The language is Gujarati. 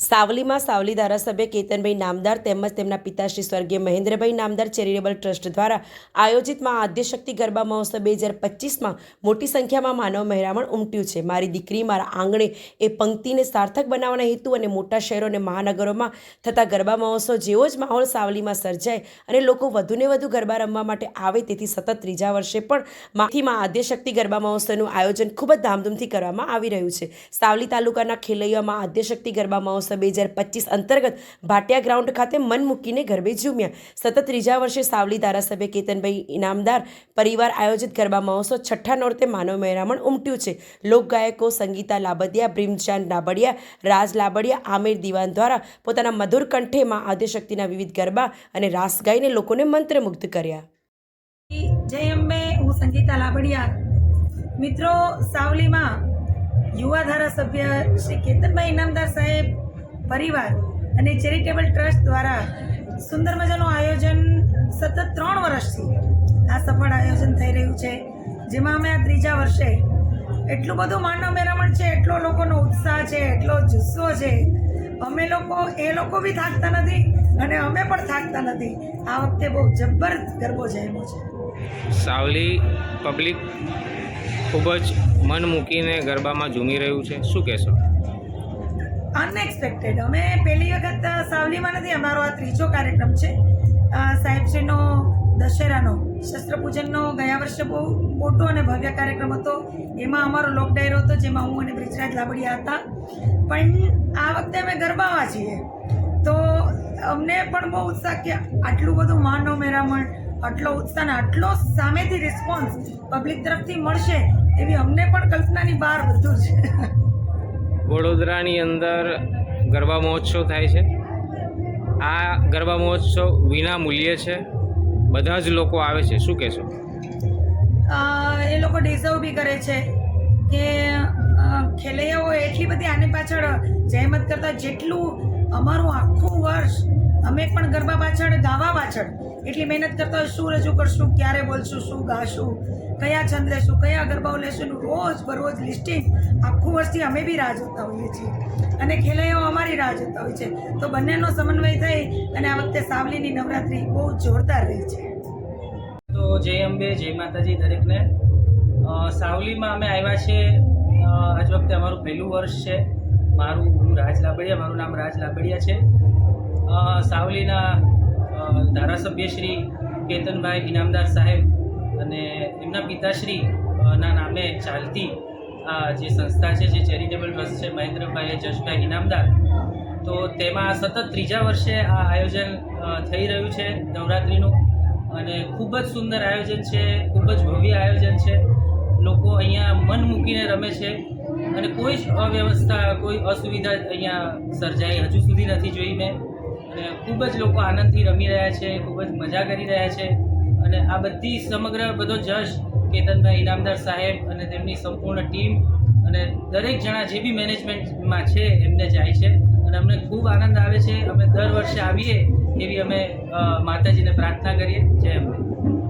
સાવલીમાં સાવલી ધારાસભ્ય કેતનભાઈ નામદાર તેમજ તેમના પિતાશ્રી સ્વર્ગીય મહેન્દ્રભાઈ નામદાર ચેરિટેબલ ટ્રસ્ટ દ્વારા આયોજિત મા આદ્યશક્તિ ગરબા મહોત્સવ 2025માં મોટી સંખ્યામાં માનવ મહેરામણ ઉમટ્યું છે. મારી દીકરી મારા આંગણે એ પંક્તિને સાર્થક બનાવવાના હેતુ અને મોટા શહેરો અને મહાનગરોમાં થતા ગરબા મહોત્સવ જેવો જ માહોલ સાવલીમાં સર્જાય અને લોકો વધુને વધુ ગરબા રમવા માટે આવે, તેથી સતત ત્રીજા વર્ષે પણ મા આદ્યશક્તિ ગરબા મહોત્સવનું આયોજન ખૂબ જ ધામધૂમથી કરવામાં આવી રહ્યું છે. સાવલી તાલુકાના ખેલૈયામાં આદ્યશક્તિ ગરબા મહોત્સવ 2025 અંતર્ગત ભાટિયા ગ્રાઉન્ડ ખાતે મન મૂકીને ગરબે ઝૂમ્યા. સતત ત્રીજા વર્ષે સાવલી ધારાસભ્ય કેતનભાઈ ઇનામદાર પરિવાર આયોજિત ગરબા મહોત્સવ છઠ્ઠા નોરતે માનવ મહેરામણ ઉમટ્યું છે. લોકગાયકો સંગીતા લાબડિયા, બ્રિમજાન લાબડિયા, રાજ લાબડિયા, આમિર દિવાન દ્વારા પોતાના મધુર કંઠે માં આદ્યશક્તિના વિવિધ ગરબા અને રાસ ગાઈને લોકોને મંત્રમુગ્ધ કર્યા. જય અંબે. હું સંગીતા લાબડિયા. મિત્રો, સાવલીમાં યુવા ધારાસભ્ય શ્રી કેતનભાઈ ઇનામદાર સાહેબ પરિવાર અને ચેરિટેબલ ટ્રસ્ટ દ્વારા સુંદર મજાનું આયોજન સતત 3 વર્ષથી આ સફળ આયોજન થઈ રહ્યું છે, જેમાં અમે આ ત્રીજા વર્ષે એટલું બધું માનવ મહેરામણ છે, એટલો લોકોનો ઉત્સાહ છે, એટલો જુસ્સો છે. અમે લોકો એ લોકો બી થાકતા નથી અને અમે પણ થાકતા નથી. આ વખતે બહુ જબરદસ્ત ગરબો જમ્યો છે. સાવલી પબ્લિક ખૂબ જ મન મૂકીને ગરબામાં ઝૂમી રહ્યું છે, શું કહેશો? અનએક્સપેક્ટેડ. અમે પહેલી વખત સાવલીમાં નથી, અમારો આ ત્રીજો કાર્યક્રમ છે. સાહેબશ્રીનો દશેરાનો શસ્ત્રપૂજનનો ગયા વર્ષે બહુ મોટો અને ભવ્ય કાર્યક્રમ હતો. એમાં અમારો લોક ડાયરો હતો, જેમાં હું અને બ્રિજરાજ લાબડિયા હતા. પણ આ વખતે અમે ગરબામાં છીએ, તો અમને પણ બહુ ઉત્સાહ કે આટલું બધું માનવ મહેરામણ, આટલો ઉત્સાહ અને આટલો સામેથી રિસ્પોન્સ પબ્લિક તરફથી મળશે એવી અમને પણ કલ્પનાની બહાર બધું છે. વડોદરાની અંદર ગરબા મહોત્સવ થાય છે. આ ગરબા મહોત્સવ વિના મૂલ્યે છે, બધા જ લોકો આવે છે, શું કહેશો? એ લોકો ડિઝર્વ બી કરે છે કે ખેલૈયાઓ એટલી બધી આની પાછળ જહેમત કરતા, જેટલું અમારું આખું વર્ષ અમે પણ ગરબા પાછળ, ગાવા પાછળ એટલી મહેનત કરતા હોય. શું રજૂ કરશું, ક્યારે બોલશું, શું ગાશું, કયા છંદ લેશું, કયા ગરબાઓ લેશું, રોજ બરોજ લિસ્ટિંગ આખું વર્ષથી અમે બી રાહ જોતા હોઈએ છીએ અને ખેલૈયાઓ અમારી રાહ જોતા હોય છે. તો બંનેનો સમન્વય થઈ અને આ વખતે સાવલીની નવરાત્રિ બહુ જોરદાર રહી છે. તો જય અંબે, જય માતાજી દરેકને. સાવલીમાં અમે આવ્યા છે, આજ વખતે અમારું પહેલું વર્ષ છે. હું રાજ લાબડિયા, મારું નામ રાજ લાબડિયા છે. સાવલીના ધારાસભ્ય શ્રી કેતનભાઈ ઇનામદાર સાહેબ અને એમના પિતાશ્રી ના નામે ચાલતી આ જે સંસ્થા છે, જે ચેરિટેબલ ટ્રસ્ટ છે, મહેન્દ્રભાઈ જશભાઈ ઇનામદાર, તો તેમાં સતત ત્રીજા વર્ષે આ આયોજન થઈ રહ્યું છે નવરાત્રિનું. અને ખૂબ જ સુંદર આયોજન છે, ખૂબ જ ભવ્ય આયોજન છે. લોકો અહીંયા મન મૂકીને રમે છે અને કોઈ જ અવ્યવસ્થા, કોઈ અસુવિધા અહીંયા સર્જાઈ હજુ સુધી નથી જોઈ મેં. અને ખૂબ જ લોકો આનંદથી રમી રહ્યા છે, ખૂબ જ મજા કરી રહ્યા છે. અને આ બધી સમગ્ર બધો જશ કેતનભાઈ ઇનામદાર સાહેબ અને તેમની સંપૂર્ણ ટીમ અને દરેક જણા જે બી મેનેજમેન્ટમાં છે એમને જાય છે. અને અમને ખૂબ આનંદ આવે છે. અમે દર વર્ષે આવીએ એવી અમે માતાજીને પ્રાર્થના કરીએ. જય અંબે.